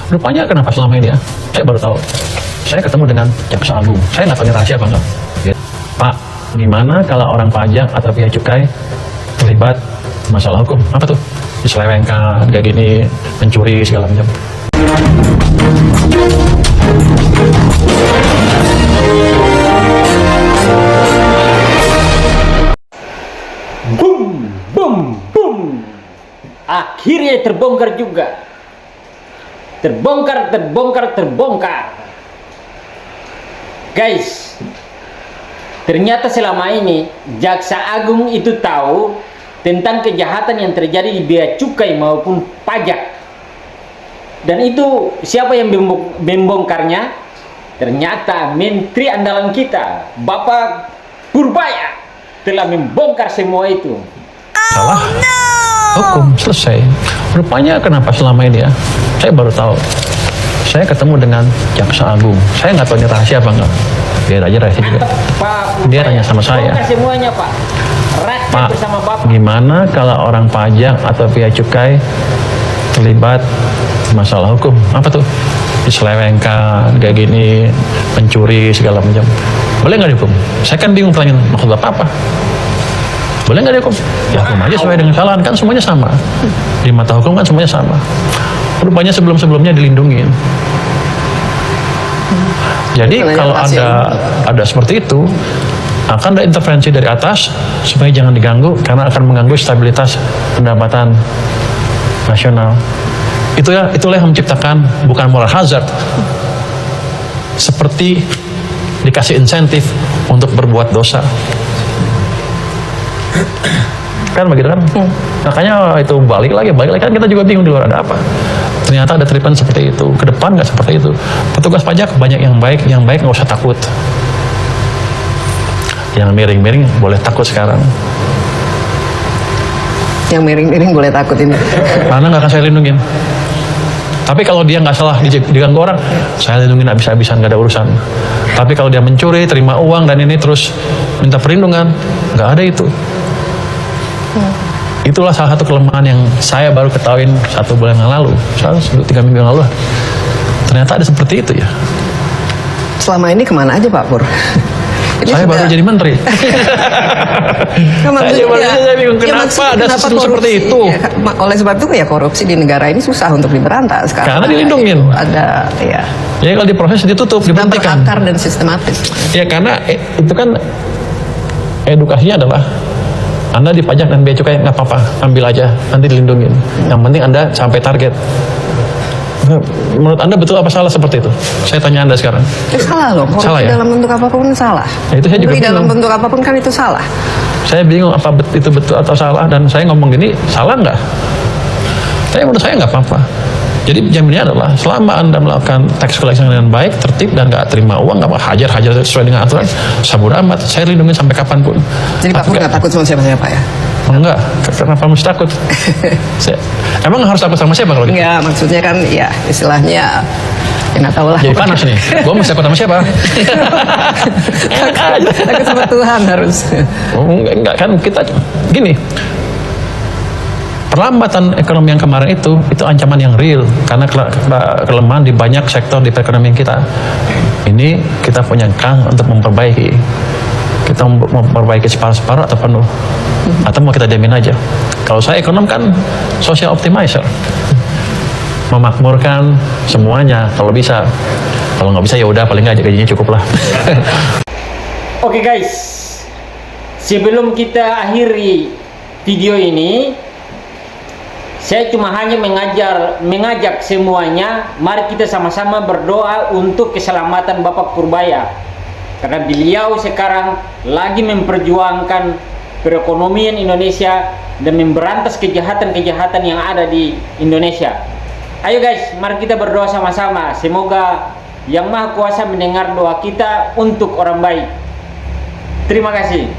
Rupanya kenapa selama ini ya? Saya baru tahu. Saya ketemu dengan Jaksa Agung. Saya nggak tahu ini rahasia apa enggak. Ya. Pak, gimana kalau orang pajak atau pihak cukai terlibat masalah hukum? Apa tuh? Diselewengkan, kayak gini, mencuri segala macam. Boom, boom, boom. Akhirnya terbongkar juga. Terbongkar. Guys, ternyata selama ini Jaksa Agung itu tahu tentang kejahatan yang terjadi di bea cukai maupun pajak. Dan itu siapa yang membongkarnya? Ternyata Menteri andalan kita, Bapak Purbaya, telah membongkar semua itu. Salah hukum, selesai. Rupanya kenapa selama ini ya? Saya baru tahu. Saya ketemu dengan Jaksa Agung. Saya nggak tahu ini rahasia apa enggak. Biar aja rahasia juga. Pak Dia tanya sama saya. bongkar semuanya, Pak. Rakyat Pak, bersama Bapak. gimana kalau orang pajak atau pihak cukai terlibat masalah hukum? Apa tuh? Diselewengkan, kayak gini, mencuri segala macam. Boleh nggak dihukum? Saya kan bingung pertanyaan maksud Bapak apa? Boleh nggak dihukum? Ya hukum aja sesuai dengan kesalahan, kan semuanya sama. Di mata hukum kan semuanya sama. Rupanya sebelum-sebelumnya dilindungi. Jadi kalau ada seperti itu, akan ada intervensi dari atas supaya jangan diganggu karena akan mengganggu stabilitas pendapatan nasional. Itulah yang menciptakan bukan moral hazard, seperti dikasih insentif untuk berbuat dosa. Kan begitu kan? Makanya itu balik lagi kan kita juga bingung di luar ada apa. Ternyata ada treatment seperti itu. Ke depan nggak seperti itu. Petugas pajak banyak yang baik nggak usah takut. Yang miring-miring boleh takut sekarang. Yang miring-miring boleh takut ini. Karena nggak akan saya lindungin. Tapi kalau dia nggak salah diganggu orang, saya lindungin habis-habisan, nggak ada urusan. Tapi kalau dia mencuri, terima uang dan ini terus minta perlindungan, nggak ada itu. Itulah salah satu kelemahan yang saya baru ketahuin 1 bulan yang lalu, 3 minggu yang lalu. Ternyata ada seperti itu ya. Selama ini kemana aja Pak Pur? Ini Saya baru jadi menteri. Saya bingung kenapa ada sistem seperti itu. Ya, oleh sebab itu ya korupsi di negara ini susah untuk diberantas karena dilindungin. Ada ya. Jadi kalau diproses ditutup, diberhentikan. Berakar dan sistematis. Ya karena itu kan edukasinya adalah Anda dipajak dan bea cukai nggak apa-apa, ambil aja, nanti dilindungin. Yang penting Anda sampai target. Menurut Anda betul apa salah seperti itu? Saya tanya Anda sekarang. Salah loh, korupsi salah, ya? dalam bentuk apapun salah. Ya, itu saya juga bingung. Dalam bentuk apapun kan itu salah. Saya bingung apa itu betul atau salah, dan saya ngomong gini, salah nggak? Tapi menurut saya nggak apa-apa. Jadi jaminannya adalah selama Anda melakukan tax collection dengan baik, tertib, dan nggak terima uang, nggak hajar sesuai dengan aturan, sabur amat, saya lindungi sampai kapanpun. Jadi Pak Pur nggak takut sama siapa-siapa ya? Enggak, kenapa mesti takut? Emang harus takut sama siapa kalau gitu? Enggak, maksudnya kan ya istilahnya ya nggak tahu lah. Jadi panas nih, gue mesti takut sama siapa? Takut sama Tuhan harus. Enggak kan, kita gini, perlambatan ekonomi yang kemarin itu ancaman yang real karena kelemahan di banyak sektor di perekonomian kita. Ini kita punya kans untuk memperbaiki. Kita memperbaiki separuh-separuh atau penuh, atau mau kita diamin aja. Kalau saya ekonom kan social optimizer, memakmurkan semuanya kalau bisa. Kalau nggak bisa ya udah, paling nggak gajinya cukup lah. Oke guys, sebelum kita akhiri video ini, saya cuma hanya mengajak semuanya, mari kita sama-sama berdoa untuk keselamatan Bapak Purbaya. Karena beliau sekarang lagi memperjuangkan perekonomian Indonesia dan memberantas kejahatan-kejahatan yang ada di Indonesia. Ayo guys, mari kita berdoa sama-sama. Semoga Yang Maha Kuasa mendengar doa kita untuk orang baik. Terima kasih.